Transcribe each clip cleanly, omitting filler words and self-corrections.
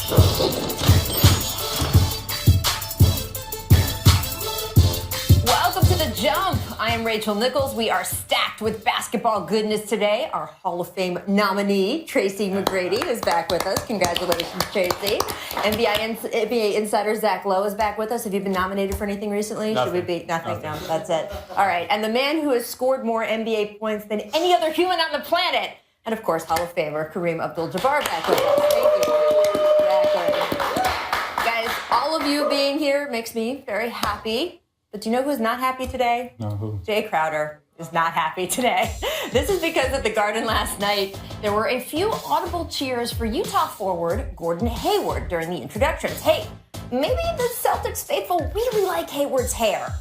Welcome to The Jump. I am Rachel Nichols. We are stacked with basketball goodness today. Our Hall of Fame nominee, Tracy McGrady, is back with us. Congratulations, Tracy. NBA insider Zach Lowe is back with us. Have you been nominated for anything recently? Nothing. Should we be? Nothing. No, that's it. All right. And the man who has scored more NBA points than any other human on the planet. And, of course, Hall of Famer Kareem Abdul-Jabbar back with us. Thank you. Guys, all of you being here makes me very happy. But do you know who's not happy today? No, who? Jay Crowder is not happy today. This is because at the Garden last night, there were a few audible cheers for Utah forward Gordon Hayward during the introductions. Hey, maybe the Celtics faithful really like Hayward's hair.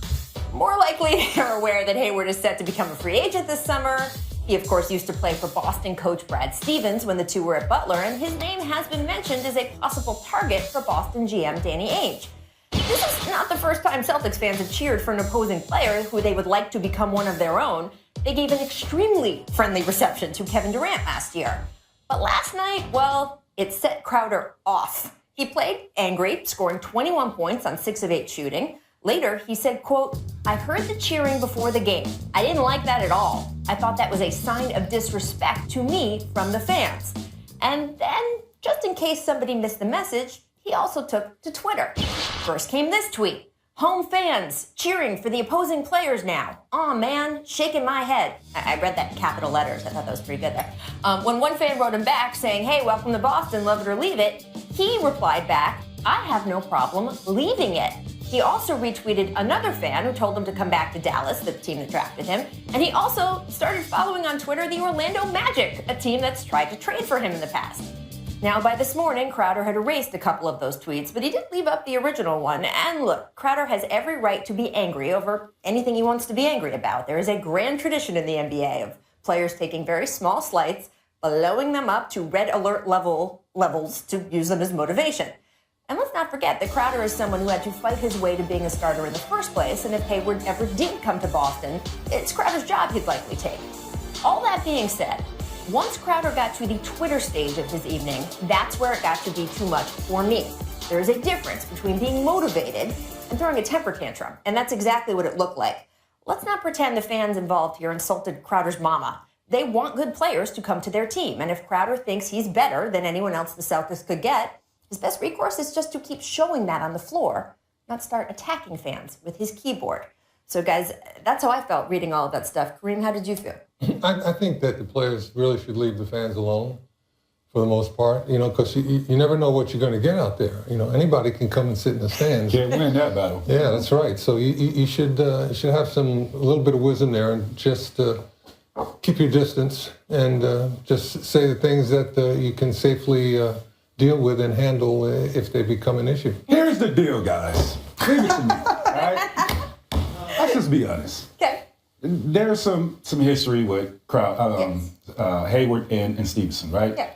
More likely, they're aware that Hayward is set to become a free agent this summer. He, of course, used to play for Boston coach Brad Stevens when the two were at Butler, and his name has been mentioned as a possible target for Boston GM Danny Ainge. This is not the first time Celtics fans have cheered for an opposing player who they would like to become one of their own. They gave an extremely friendly reception to Kevin Durant last year. But last night, well, it set Crowder off. He played angry, scoring 21 points on 6 of 8 shooting. Later, he said, quote, "I heard the cheering before the game. I didn't like that at all. I thought that was a sign of disrespect to me from the fans." And then, just in case somebody missed the message, he also took to Twitter. First came this tweet. "Home fans cheering for the opposing players now. Aw, man, shaking my head." I read that in capital letters. I thought that was pretty good there. When one fan wrote him back saying, "Hey, welcome to Boston, love it or leave it," he replied back, "I have no problem leaving it." He also retweeted another fan who told him to come back to Dallas, the team that drafted him. And he also started following on Twitter the Orlando Magic, a team that's tried to trade for him in the past. Now, by this morning, Crowder had erased a couple of those tweets, but he did leave up the original one. And look, Crowder has every right to be angry over anything he wants to be angry about. There is a grand tradition in the NBA of players taking very small slights, blowing them up to red alert levels to use them as motivation. And let's not forget that Crowder is someone who had to fight his way to being a starter in the first place, and if Hayward ever did come to Boston, it's Crowder's job he'd likely take. All that being said, once Crowder got to the Twitter stage of his evening, that's where it got to be too much for me. There is a difference between being motivated and throwing a temper tantrum, and that's exactly what it looked like. Let's not pretend the fans involved here insulted Crowder's mama. They want good players to come to their team, and if Crowder thinks he's better than anyone else the Celtics could get, his best recourse is just to keep showing that on the floor, not start attacking fans with his keyboard. So, guys, that's how I felt reading all of that stuff. Kareem, how did you feel? I think that the players really should leave the fans alone for the most part, because you never know what you're going to get out there. Anybody can come and sit in the stands. Can't win that battle. Yeah, that's right. So you should have a little bit of wisdom there and just keep your distance and just say the things that you can safely deal with and handle if they become an issue. Here's the deal, guys. Leave it to me, all right? Let's just be honest. Okay. There's some history with Hayward and Stevenson, right? Yeah.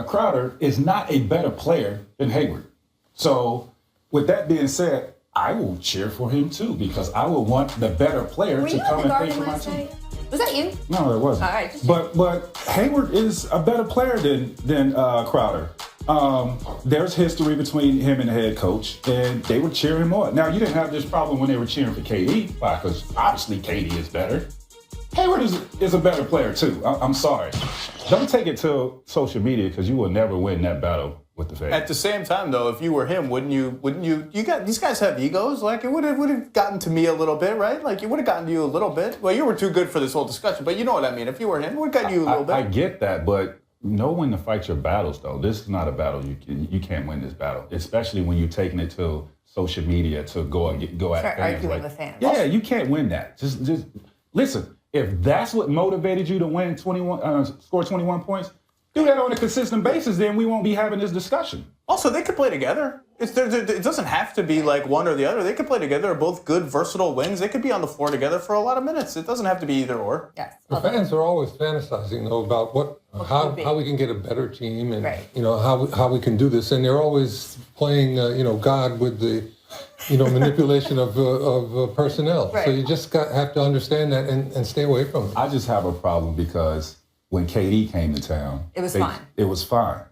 Crowder is not a better player than Hayward. So, with that being said, I will cheer for him too because I will want the better player to come and play for my team. Was that you? No, it wasn't. All right. But Hayward is a better player than Crowder. There's history between him and the head coach, and they would cheer him on. Now, you didn't have this problem when they were cheering for KD, because obviously KD is better. Hayward is a better player too. I'm sorry. Don't take it to social media because you will never win that battle with the fans. At the same time, though, if you were him, wouldn't you? These guys have egos. Like it would have gotten to me a little bit, right? Like it would have gotten to you a little bit. Well, you were too good for this whole discussion, but you know what I mean. If you were him, it would have gotten you a little bit. I get that, but know when to fight your battles, though. This is not a battle you can't win this battle, especially when you're taking it to social media to go at fans. Arguing with fans. Yeah, you can't win that. Just listen. If that's what motivated you to win score 21 points, do that on a consistent basis, then we won't be having this discussion. Also, they could play together. It doesn't have to be like one or the other. They could play together. They're both good, versatile wings. They could be on the floor together for a lot of minutes. It doesn't have to be either or. Yes. The fans are always fantasizing, though, about how we can get a better team and how we can do this. And they're always playing, God with the manipulation of personnel. Right. So you just have to understand that and stay away from it. I just have a problem because when KD came to town, It was fine. It was fine.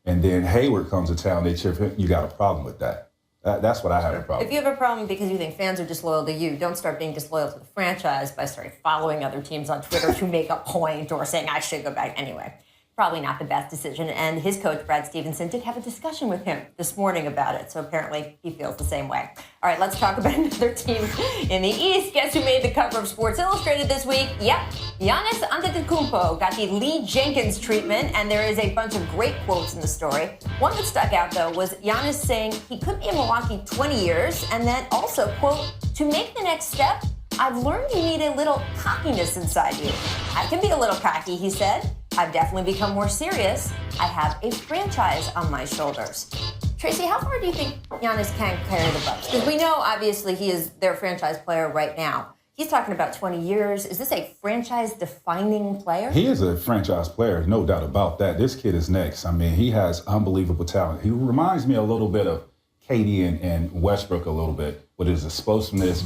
And then Hayward comes to town, they cheer for him. You got a problem with that. That's what I have a problem If you have a problem because you think fans are disloyal to you, don't start being disloyal to the franchise by starting following other teams on Twitter to make a point or saying I should go back anyway. Probably not the best decision. And his coach, Brad Stevenson, did have a discussion with him this morning about it. So apparently he feels the same way. All right, let's talk about another team in the East. Guess who made the cover of Sports Illustrated this week? Yep, Giannis Antetokounmpo got the Lee Jenkins treatment, and there is a bunch of great quotes in the story. One that stuck out, though, was Giannis saying he could be in Milwaukee 20 years, and then also, quote, to make the next step, I've learned you need a little cockiness inside you. I can be a little cocky, he said. I've definitely become more serious. I have a franchise on my shoulders. Tracy, how far do you think Giannis can carry the Bucks? Because we know, obviously, he is their franchise player right now. He's talking about 20 years. Is this a franchise-defining player? He is a franchise player, no doubt about that. This kid is next. I mean, he has unbelievable talent. He reminds me a little bit of KD and Westbrook a little bit, with his explosiveness,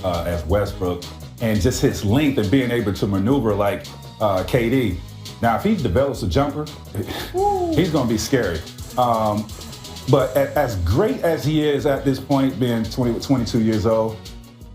as Westbrook, and just his length and being able to maneuver like KD. Now, if he develops a jumper, he's going to be scary. But as great as he is at this point, being 22 years old,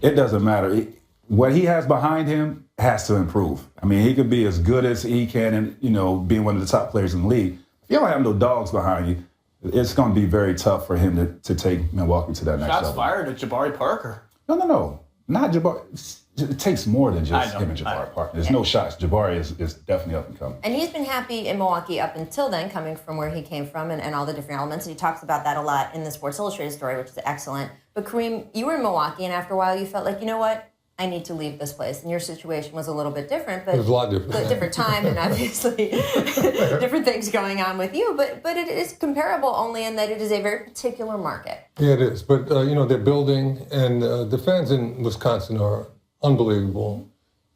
it doesn't matter. What he has behind him has to improve. I mean, he could be as good as he can and, being one of the top players in the league. If you don't have no dogs behind you, it's going to be very tough for him to take Milwaukee to that next level. Shots fired at Jabari Parker. No. Not Jabari. It takes more than just him and Jabari Parker. There's no shots. Jabari is definitely up and coming. And he's been happy in Milwaukee up until then, coming from where he came from and all the different elements. And he talks about that a lot in the Sports Illustrated story, which is excellent. But Kareem, you were in Milwaukee, and after a while you felt like, you know what? I need to leave this place. And your situation was a little bit different. But it was a lot different. But different time and obviously different things going on with you. But it is comparable only in that it is a very particular market. Yeah, it is. But, they're building, and the fans in Wisconsin are unbelievable.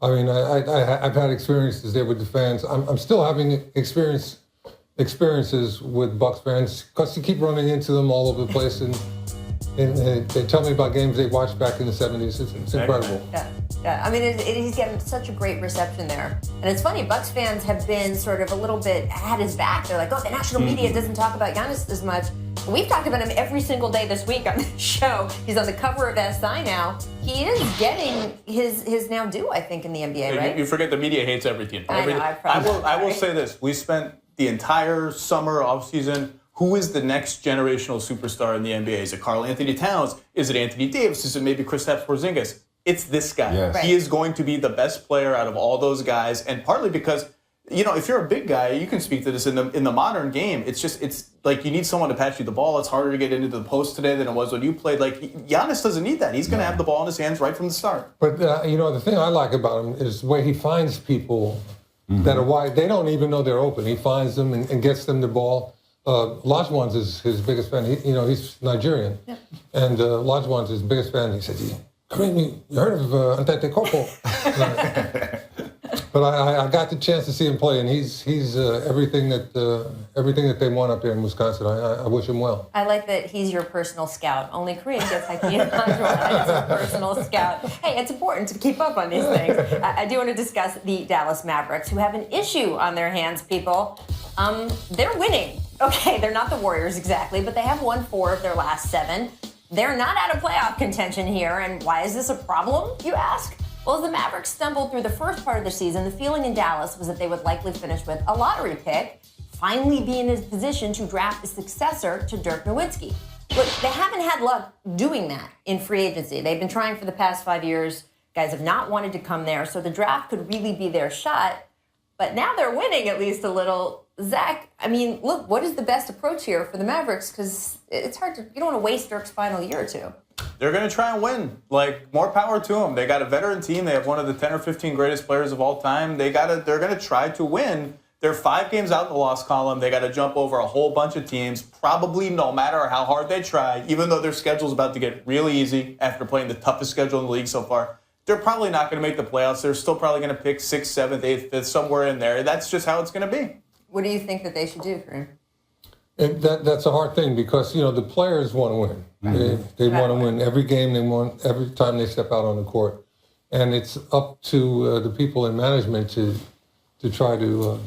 I mean, I've had experiences there with the fans. I'm still having experiences with Bucks fans because you keep running into them all over the place, and they tell me about games they watched back in the 70s. It's incredible. Yeah. I mean, he's getting such a great reception there. And it's funny, Bucks fans have been sort of a little bit at his back. They're like, the national media doesn't talk about Giannis as much. We've talked about him every single day this week on the show. He's on the cover of SI now. He is getting his now due, I think, in the NBA, right? You forget the media hates everything. I will say this. We spent the entire summer offseason. Who is the next generational superstar in the NBA? Is it Karl Anthony Towns? Is it Anthony Davis? Is it maybe Kristaps Porzingis? It's this guy. Yes. Right. He is going to be the best player out of all those guys, and partly because, if you're a big guy, you can speak to this in the modern game. It's like you need someone to pass you the ball. It's harder to get into the post today than it was when you played. Like Giannis doesn't need that. He's going to have the ball in his hands right from the start. But the thing I like about him is the way he finds people that are wide. They don't even know they're open. He finds them and gets them the ball. Lajwan's is his biggest fan. He's Nigerian, and Lajwan's his biggest fan. He said, Kareem, you heard of Antetokounmpo? But I got the chance to see him play, and he's everything that they want up here in Wisconsin. I wish him well. I like that he's your personal scout. Only Kareem gets like Ian as a personal scout. Hey, it's important to keep up on these things. I do want to discuss the Dallas Mavericks, who have an issue on their hands, people. They're winning. Okay, they're not the Warriors exactly, but they have won 4 of their last 7. They're not out of playoff contention here, and why is this a problem, you ask? Well, as the Mavericks stumbled through the first part of the season, the feeling in Dallas was that they would likely finish with a lottery pick, finally be in a position to draft a successor to Dirk Nowitzki. But they haven't had luck doing that in free agency. They've been trying for the past 5 years. Guys have not wanted to come there, so the draft could really be their shot. But now they're winning at least a little. Zach, I mean, look, what is the best approach here for the Mavericks? Because it's hard to, you don't want to waste Dirk's final year or two. They're going to try and win. Like, more power to them. They got a veteran team. They have one of the 10 or 15 greatest players of all time. They're going to try to win. They're 5 games out in the loss column. They got to jump over a whole bunch of teams, probably no matter how hard they try, even though their schedule's about to get really easy after playing the toughest schedule in the league so far. They're probably not going to make the playoffs. They're still probably going to pick 6th, 7th, 8th, 5th, somewhere in there. That's just how it's going to be. What do you think that they should do, Kareem? That's a hard thing because, the players want to win. Mm-hmm. They want to win every game. They want every time they step out on the court. And it's up to the people in management to to try to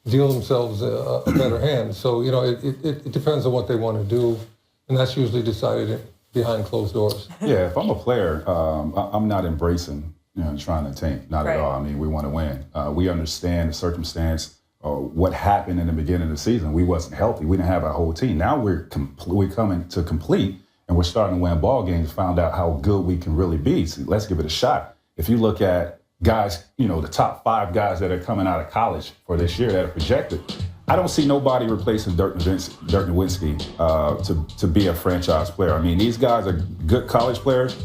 deal themselves a better hand. So, it depends on what they want to do, and that's usually decided behind closed doors. Yeah, if I'm a player, I'm not embracing, trying to tank. Not at all. I mean, we want to win. We understand the circumstance. What happened in the beginning of the season? We wasn't healthy. We didn't have our whole team. Now we're coming to complete, and we're starting to win ball games. Found out how good we can really be. So let's give it a shot. If you look at guys, the top 5 guys that are coming out of college for this year that are projected, I don't see nobody replacing Dirk Nowitzki to be a franchise player. I mean, these guys are good college players,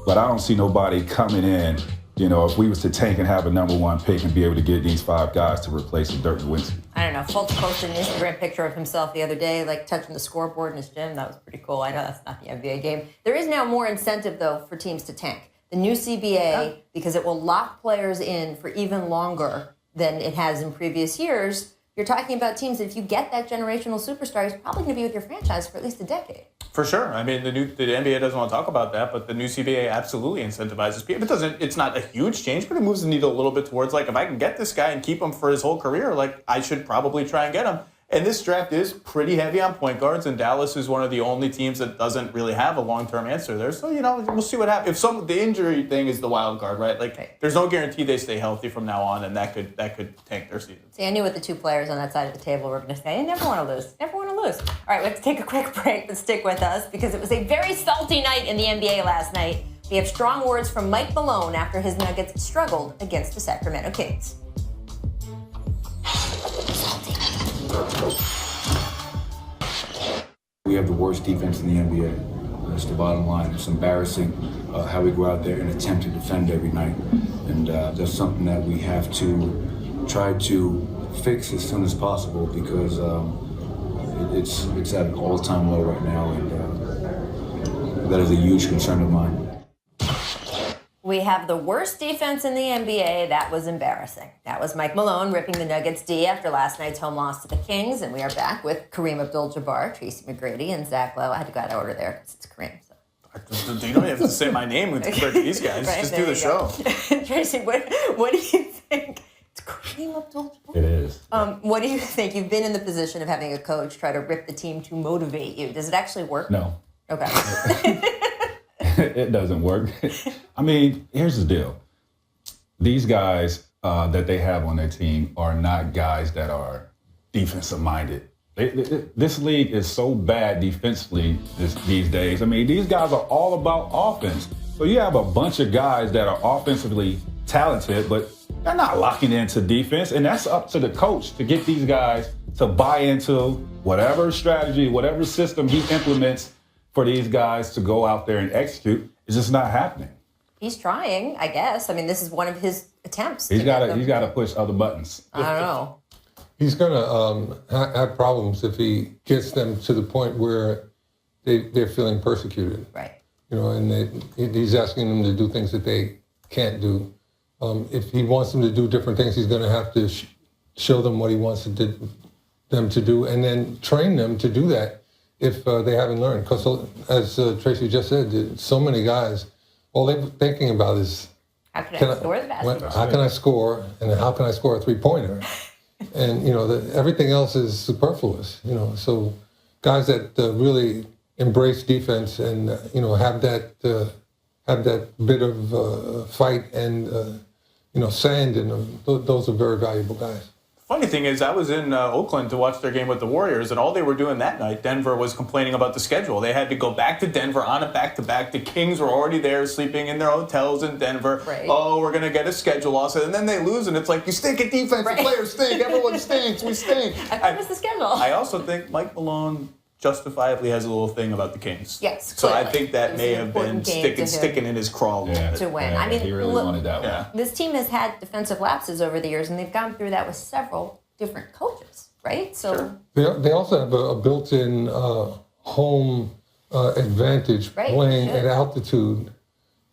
but I don't see nobody coming in. If we was to tank and have a number 1 pick and be able to get these 5 guys to replace Dirk Nowitzki. I don't know. Fultz posted an Instagram picture of himself the other day, like touching the scoreboard in his gym. That was pretty cool. I know that's not the NBA game. There is now more incentive, though, for teams to tank. The new CBA, because it will lock players in for even longer than it has in previous years. You're talking about teams that if you get that generational superstar, he's probably going to be with your franchise for at least a decade. For sure. I mean, the NBA doesn't want to talk about that, but the new CBA absolutely incentivizes people. It's not a huge change, but it moves the needle a little bit towards, like, if I can get this guy and keep him for his whole career, like, I should probably try and get him. And this draft is pretty heavy on point guards, and Dallas is one of the only teams that doesn't really have a long-term answer there. So, we'll see what happens. If the injury thing is the wild card, right? Like, there's no guarantee they stay healthy from now on, and that could tank their season. See, I knew what the 2 players on that side of the table were going to say. I never want to lose. Never want to lose. All right, let's take a quick break, but stick with us because it was a very salty night in the NBA last night. We have strong words from Mike Malone after his Nuggets struggled against the Sacramento Kings. We have the worst defense in the NBA. That's the bottom line. It's embarrassing how we go out there and attempt to defend every night. And that's something that we have to try to fix as soon as possible because it's at an all-time low right now, and that is a huge concern of mine. We have the worst defense in the NBA. That was embarrassing. That was Mike Malone ripping the Nuggets D after last night's home loss to the Kings. And we are back with Kareem Abdul-Jabbar, Tracy McGrady, and Zach Lowe. I had to go out of order there because it's Kareem. So. You don't have to say my name compared to these guys. Right, just do the show. Tracy, what do you think? It's Kareem Abdul-Jabbar. It is. What do you think? You've been in the position of having a coach try to rip the team to motivate you. Does it actually work? No. Okay. It doesn't work. I mean, here's the deal. These guys that they have on their team are not guys that are defensive minded. This league is so bad defensively these days. I mean, these guys are all about offense. So you have a bunch of guys that are offensively talented, but they're not locking into defense. And that's up to the coach to get these guys to buy into whatever strategy, whatever system he implements for these guys to go out there and execute. It's just not happening. He's trying, I guess. I mean, this is one of his attempts. He's got to push other buttons. I don't know. He's going to have problems if he gets them to the point where they're feeling persecuted. Right. And he's asking them to do things that they can't do. If he wants them to do different things, he's going to have to show them what he wants them to do and then train them to do that if they haven't learned. Because as Tracy just said, so many guys, all they're thinking about is, how can I score the basketball? How can I score? And how can I score a three-pointer? And, everything else is superfluous, So guys that really embrace defense and, have that bit of fight and, sand in them, those are very valuable guys. Funny thing is, I was in Oakland to watch their game with the Warriors, and all they were doing that night, Denver was complaining about the schedule. They had to go back to Denver on a back-to-back. The Kings were already there, sleeping in their hotels in Denver. Right. Oh, we're going to get a schedule loss. And then they lose, and it's like, you stink at defense. Right. The players stink. Everyone stinks. We stink. That was the schedule. I also think Mike Malone justifiably has a little thing about the Kings. Yes, so clearly. I think that may have been sticking in his craw a little bit. To win. Yeah, I mean, he really wanted that one. This team has had defensive lapses over the years, and they've gone through that with several different coaches, right? So they also have a built-in home advantage playing at altitude.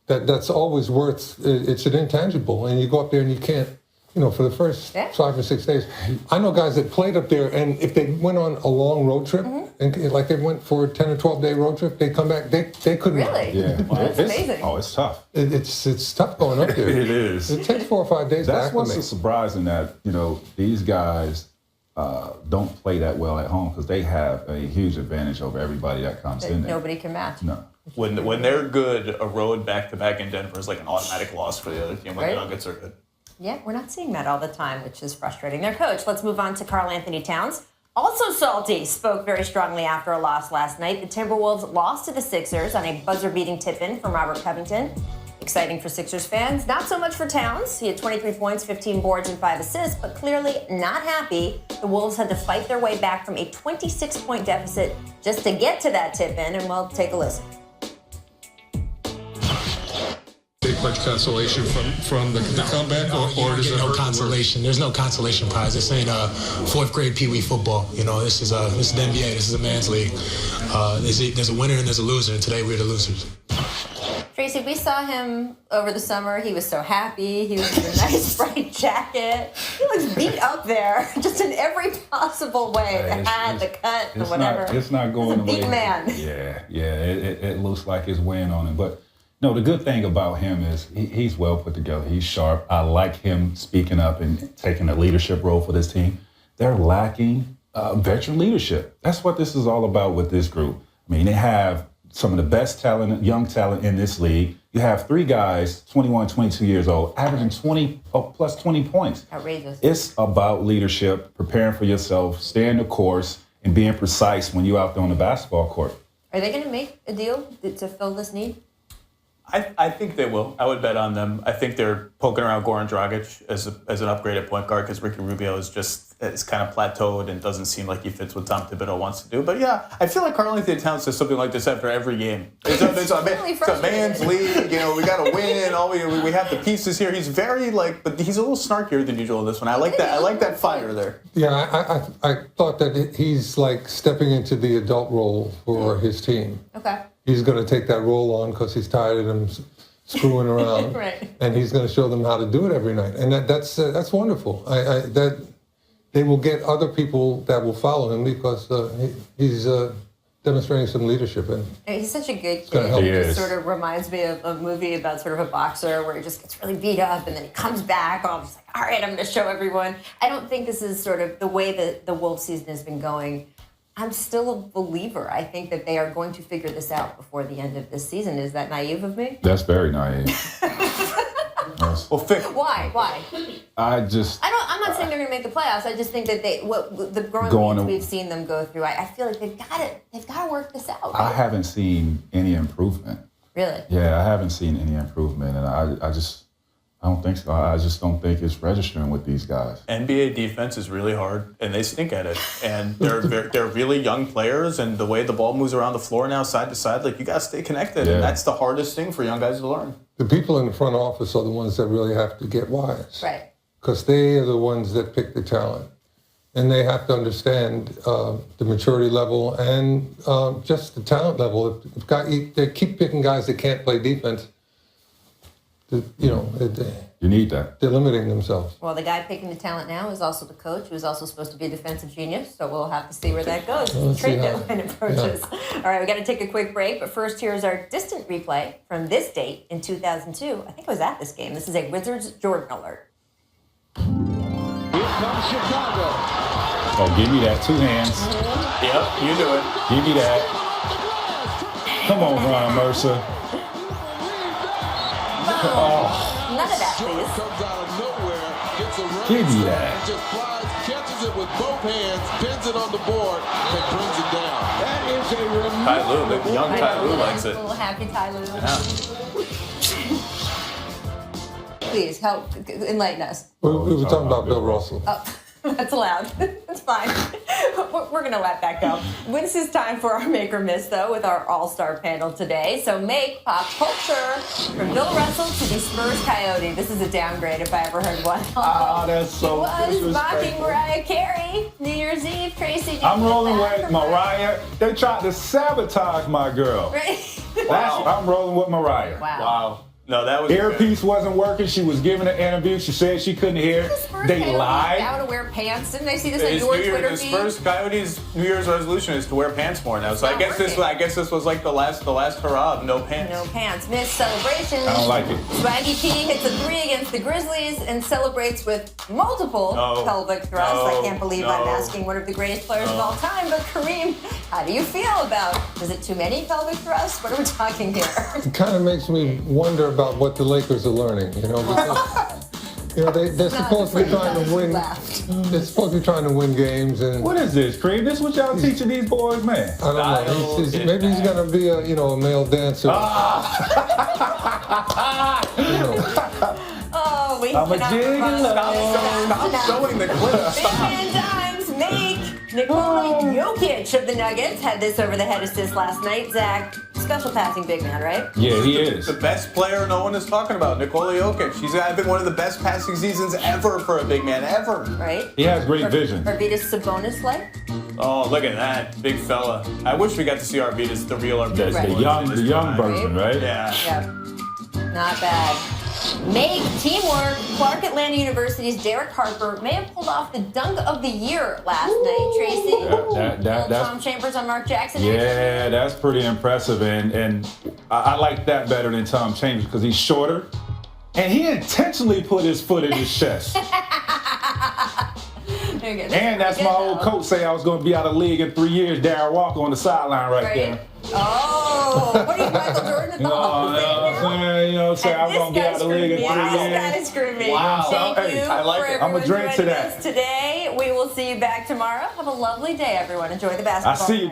That's always worth. It's an intangible, and you go up there and you can't for the first 5 or 6 days. I know guys that played up there, and if they went on a long road trip, and like they went for a 10 or 12-day road trip, they come back, they couldn't. Really? Yeah. That's amazing. Oh, it's tough. It's tough going up there. It is. It takes 4 or 5 days That's to what's acclimate. so surprising that, these guys don't play that well at home because they have a huge advantage over everybody that comes in there. Nobody can match. No. When they're good, a road back-to-back in Denver is like an automatic loss for the other team when the Nuggets are good. Yeah, we're not seeing that all the time, which is frustrating. Their coach, let's move on to Karl Anthony Towns. Also salty, spoke very strongly after a loss last night. The Timberwolves lost to the Sixers on a buzzer-beating tip-in from Robert Covington. Exciting for Sixers fans. Not so much for Towns. He had 23 points, 15 boards, and 5 assists, but clearly not happy. The Wolves had to fight their way back from a 26-point deficit just to get to that tip-in, and we'll take a listen. Take much consolation from the comeback, or does it no hurt consolation? There's no consolation prize. This ain't fourth grade Pee Wee football. This is the NBA. This is a man's league. There's a winner and there's a loser, and today we're the losers. Tracy, we saw him over the summer. He was so happy. He was in a nice bright jacket. He looks beat up there, just in every possible way. The hat, the cut, the whatever. It's not going He's a big man. Yeah. It looks like it's weighing on him. But no, the good thing about him is he's well put together. He's sharp. I like him speaking up and taking a leadership role for this team. They're lacking veteran leadership. That's what this is all about with this group. I mean, they have some of the best talent, young talent in this league. You have 3 guys, 21, 22 years old, averaging 20 points. Outrageous. It's about leadership, preparing for yourself, staying the course, and being precise when you're out there on the basketball court. Are they going to make a deal to fill this need? I think they will. I would bet on them. I think they're poking around Goran Dragic as an upgraded point guard because Ricky Rubio is kind of plateaued and doesn't seem like he fits what Tom Thibodeau wants to do. But yeah, I feel like Karl Anthony Towns says something like this after every game. It's a man's league. We got to win. We have the pieces here. He's very but he's a little snarkier than usual in this one. I like that. I like that fire there. Yeah, I thought that he's like stepping into the adult role for his team. Okay. He's going to take that role on because he's tired of them screwing around, Right. And he's going to show them how to do it every night, and that's wonderful. That they will get other people that will follow him because he's demonstrating some leadership, and he's such a good kid. He It is. just sort of reminds me of a movie about sort of a boxer where he just gets really beat up and then he comes back. I'm just like, all right, I'm going to show everyone. I don't think this is sort of the way that the Wolves season has been going. I'm still a believer. I think that they are going to figure this out before the end of this season. Is that naive of me? That's very naive. Why? I'm not saying they're going to make the playoffs. I just think that the growing pains we've seen them go through. I feel like they've got to work this out. I haven't seen any improvement. Really? Yeah, I haven't seen any improvement, and I don't think so. I just don't think it's registering with these guys. NBA defense is really hard, and they stink at it. And they're really young players, and the way the ball moves around the floor now, side to side, you got to stay connected. Yeah. And that's the hardest thing for young guys to learn. the people in the front office are the ones that really have to get wise. Right. Because they are the ones that pick the talent. And they have to understand the maturity level and just the talent level. If they keep picking guys that can't play defense, you need that. They're limiting themselves. Well, the guy picking the talent now is also the coach, who's also supposed to be a defensive genius. So we'll have to see where that goes. Trade deadline approaches. Yeah. All right, we got to take a quick break. But first, here's our distant replay from this date in 2002. I think I was at this game. This is a Wizards Jordan alert. Here comes Chicago. Oh, give me that. 2 hands. Yep, you do it. Give me that. Come on, Ron Mercer. Oh. None of that, please. Comes out of nowhere, gets a run, give me that. just flies, catches it with both hands, pins it on the board, and brings it down. That is a remarkable. Ty Lue, the young Ty Lue likes it. A little happy Ty Lue. Yeah. Please help enlighten us. We were talking about Bill Russell. Oh, that's allowed. That's fine. We're going to let that go. This is time for our Make or Miss, though, with our all-star panel today. So make pop culture from Bill Russell to the Spurs Coyote. This is a downgrade if I ever heard one. Oh, that's so He was mocking Mariah Carey. New Year's Eve, Tracy. I'm rolling with Mariah. They tried to sabotage my girl. Right? I'm rolling with Mariah. Wow. No, that was Earpiece wasn't working. She was giving an interview. She said she couldn't hear. They lied. Now to wear pants. Didn't I see this on His your New Year, Twitter his feed? first Coyotes New Year's resolution is to wear pants more now. So not I guess this was like the last hurrah of no pants. No pants. Missed celebration. I don't like it. Swaggy P hits a 3 against the Grizzlies and celebrates with multiple pelvic thrusts. I can't believe I'm asking one of the greatest players of all time, but Kareem, how do you feel about? Is it too many pelvic thrusts? What are we talking here? It kind of makes me wonder about what the Lakers are learning, because they're supposed to be trying to win. They're supposed to be trying to win games, and What is this, Cream? This what y'all teaching these boys, man? I don't know. Maybe he's gonna be a a male dancer. Oh, we I'm a cannot gigolo. Stop showing the clip. Big man times make Nikola Jokic of the Nuggets had this over the head assist last night. Zach, special passing big man, right? Yeah, he is. The best player no one is talking about, Nikola Jokic. He's having one of the best passing seasons ever for a big man, ever. Right? He has great vision. Arvidas Sabonis-like? Oh, look at that, big fella. I wish we got to see Arvidas, the real Arvidas. That's the young version, right? Yeah. Yep. Not bad. Make teamwork. Clark Atlanta University's Derek Harper may have pulled off the dunk of the year last night, Tracy. That's Tom Chambers on Mark Jackson. Yeah, that's pretty impressive, and I like that better than Tom Chambers because he's shorter, and he intentionally put his foot in his chest. And that's my old coach say I was going to be out of the league in 3 years. Darryl Walker on the sideline right there. Oh, what are you, Michael Jordan at the Hall of Fame now? Say I'm going to be out of the league in 3 years. This guy is screaming. Wow. Thank you I like for it. I'm a everyone drink to joining that. us today. We will see you back tomorrow. Have a lovely day, everyone. Enjoy the basketball. I see you.